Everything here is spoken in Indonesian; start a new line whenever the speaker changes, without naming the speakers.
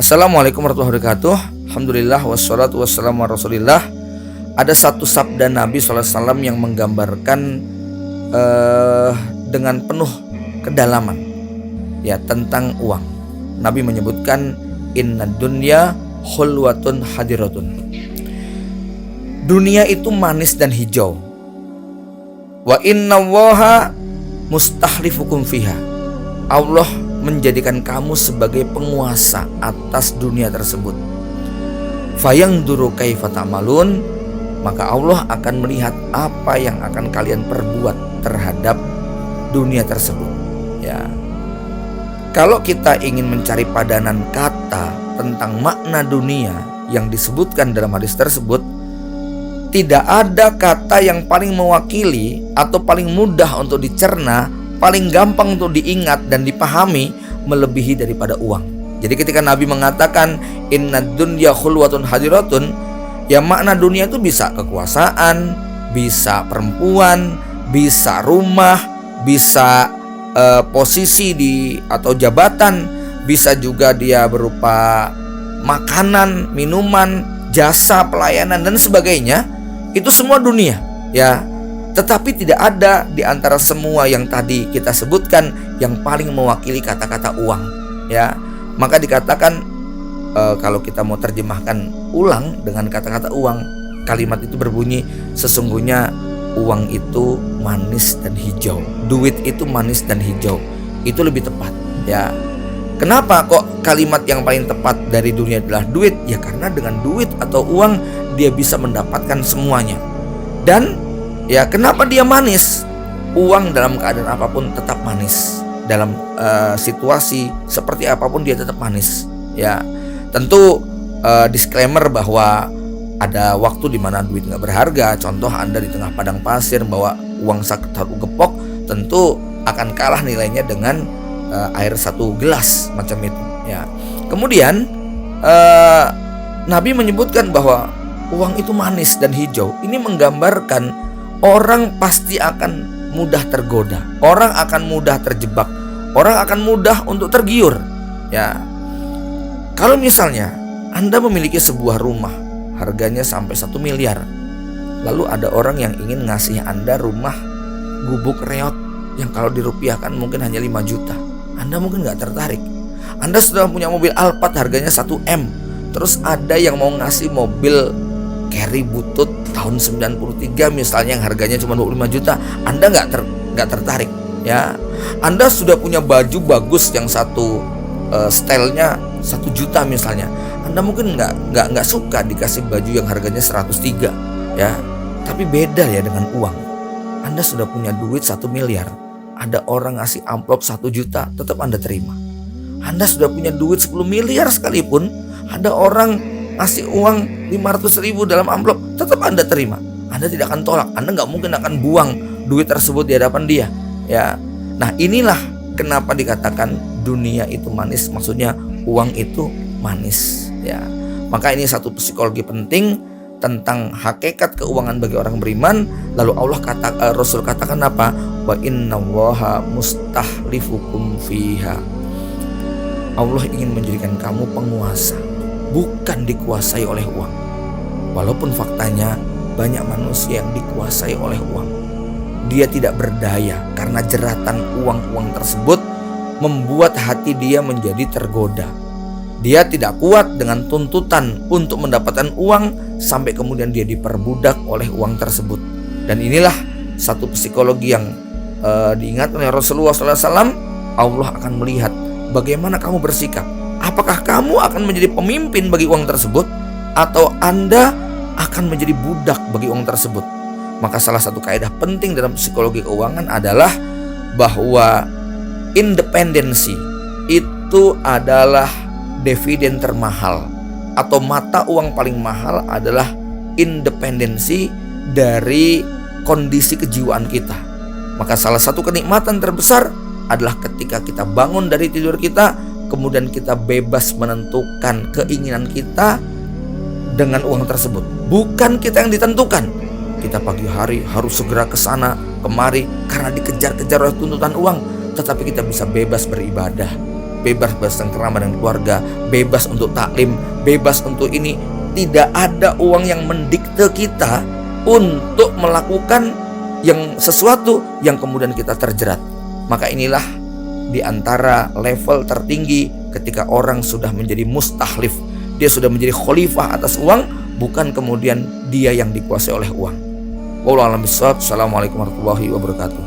Assalamualaikum warahmatullahi wabarakatuh. Alhamdulillah wassalatu wassalamu ala rasulillah. Ada satu sabda Nabi SAW yang menggambarkan dengan penuh kedalaman ya tentang uang. Nabi menyebutkan inna dunya khulwatun hadiratun. Dunia itu manis dan hijau. Wa inna waha mustahlifukum fiha. Allah menjadikan kamu sebagai penguasa atas dunia tersebut. Fayangduru kaifa ta'malun, maka Allah akan melihat apa yang akan kalian perbuat terhadap dunia tersebut. Ya. Kalau kita ingin mencari padanan kata tentang makna dunia yang disebutkan dalam hadis tersebut, tidak ada kata yang paling mewakili atau paling mudah untuk dicerna, paling gampang untuk diingat dan dipahami melebihi daripada uang. Jadi ketika Nabi mengatakan inna dunya khulwatun hadiratun, ya makna dunia itu bisa kekuasaan, bisa perempuan, bisa rumah, bisa posisi di atau jabatan, bisa juga dia berupa makanan, minuman, jasa, pelayanan dan sebagainya. Itu semua dunia, ya. Tetapi tidak ada di antara semua yang tadi kita sebutkan yang paling mewakili kata-kata uang, ya. Maka dikatakan kalau kita mau terjemahkan ulang dengan kata-kata uang, kalimat itu berbunyi sesungguhnya uang itu manis dan hijau. Duit itu manis dan hijau. Itu lebih tepat, ya. Kenapa kok kalimat yang paling tepat dari dunia adalah duit? Ya karena dengan duit atau uang dia bisa mendapatkan semuanya. Dan ya kenapa dia manis? Uang dalam keadaan apapun tetap manis. Dalam situasi seperti apapun dia tetap manis. Ya tentu disclaimer bahwa ada waktu di mana duit nggak berharga. Contoh Anda di tengah padang pasir bawa uang satu gepok, tentu akan kalah nilainya dengan air satu gelas macam itu. Ya. Kemudian Nabi menyebutkan bahwa uang itu manis dan hijau. Ini menggambarkan orang pasti akan mudah tergoda, orang akan mudah terjebak, orang akan mudah untuk tergiur. Ya, kalau misalnya Anda memiliki sebuah rumah, harganya sampai 1 miliar, lalu ada orang yang ingin ngasih Anda rumah gubuk reot yang kalau dirupiahkan mungkin hanya 5 juta, Anda mungkin gak tertarik. Anda sudah punya mobil Alphard harganya 1 M, terus ada yang mau ngasih mobil Carry butut tahun 93 misalnya yang harganya cuma 25 juta, Anda nggak tertarik, ya. Anda sudah punya baju bagus yang satu stylenya 1 juta misalnya, Anda mungkin nggak suka dikasih baju yang harganya 103, ya. Tapi beda ya dengan uang. Anda sudah punya duit 1 miliar, ada orang ngasih amplop 1 juta, tetap Anda terima. Anda sudah punya duit 10 miliar sekalipun, ada orang ngasih uang 500.000 dalam amplop, tetap Anda terima. Anda tidak akan tolak. Anda nggak mungkin akan buang duit tersebut di hadapan dia, ya. Nah inilah kenapa dikatakan dunia itu manis, maksudnya uang itu manis, ya. Maka ini satu psikologi penting tentang hakikat keuangan bagi orang beriman. Lalu Rasul katakan apa? Wa inna waha mustahlifukum fiha. Allah ingin menjadikan kamu penguasa, bukan dikuasai oleh uang. Walaupun faktanya banyak manusia yang dikuasai oleh uang. Dia tidak berdaya karena jeratan uang-uang tersebut membuat hati dia menjadi tergoda. Dia tidak kuat dengan tuntutan untuk mendapatkan uang sampai kemudian dia diperbudak oleh uang tersebut. Dan inilah satu psikologi yang diingat oleh Rasulullah SAW. Allah akan melihat bagaimana kamu bersikap. Apakah kamu akan menjadi pemimpin bagi uang tersebut atau Anda akan menjadi budak bagi uang tersebut? Maka salah satu kaidah penting dalam psikologi keuangan adalah bahwa independensi itu adalah dividen termahal, atau mata uang paling mahal adalah independensi dari kondisi kejiwaan kita. Maka salah satu kenikmatan terbesar adalah ketika kita bangun dari tidur kita, kemudian kita bebas menentukan keinginan kita dengan uang tersebut. Bukan kita yang ditentukan. Kita pagi hari harus segera ke sana kemari karena dikejar-kejar oleh tuntutan uang, tetapi kita bisa bebas beribadah. bebas bercengkerama dengan keluarga, bebas untuk taklim, bebas untuk ini. Tidak ada uang yang mendikte kita untuk melakukan yang sesuatu yang kemudian kita terjerat. Maka inilah di antara level tertinggi ketika orang sudah menjadi mustahlif. Dia sudah menjadi khalifah atas uang, bukan kemudian dia yang dikuasai oleh uang. Wallahu a'lam bishawab. Assalamualaikum warahmatullahi wabarakatuh.